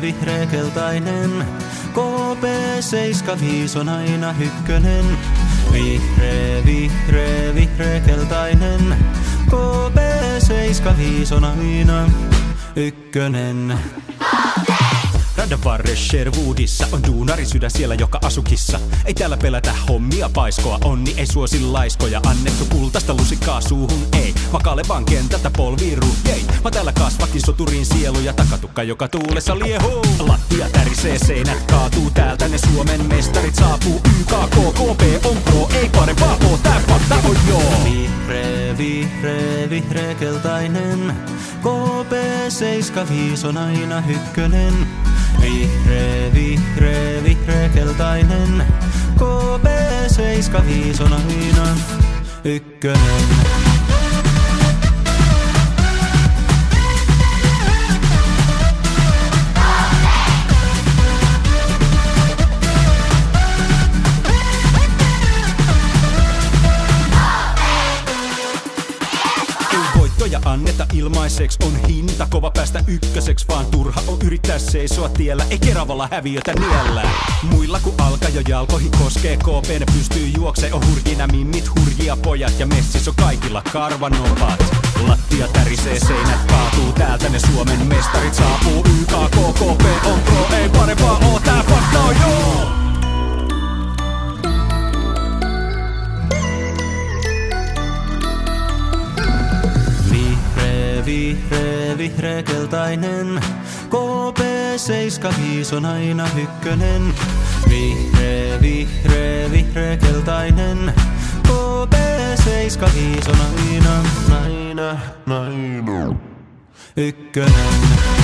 vihreä, keltainen. KP75 on aina ykkönen. Vihreä, vihreä, vihreä, keltainen. KP75 on aina ykkönen. Radan varres Sherwoodissa on duunari sydän siellä joka asukissa. Ei täällä pelätä hommia paiskoa, onni ei suosi laiskoja. Annettu kultaista lusikkaa suuhun, ei. Makaale vaan kentältä polviin ruhjei. Mä täällä kasvakin soturin sielu ja takatukka joka tuulessa liehuu. Lattia tärisee, seinät kaatuu, täältä ne Suomen mestarit saapuu. YKK, KP on pro, ei parempaa oo, tää fakta on joo. Vihreä, vihreä, vihreä, keltainen. KP75 on aina ykkönen. Vihreä, vihreä, vihreä, keltainen. KP75 on aina ykkönen. Ja anneta ilmaiseksi, on hinta kova päästä ykköseksi, vaan turha on yrittää seisoa tiellä, ei Keravalla häviötä niellä. Muilla kun alkaa jo jalkoihin koskee, KP ne pystyy juoksee, on hurjina mimmit, hurjia pojat ja messis on kaikilla karvanopat. Lattia tärisee, seinät kaatuu, täältä ne Suomen mestarit saapuu. YKK, KP on pro, ei parempaa oo, tää fakta on joo. Vihreä, vihreä, keltainen. KP75 on aina ykkönen. Vihreä, vihreä, vihreä, keltainen. KP75 on aina ykkönen.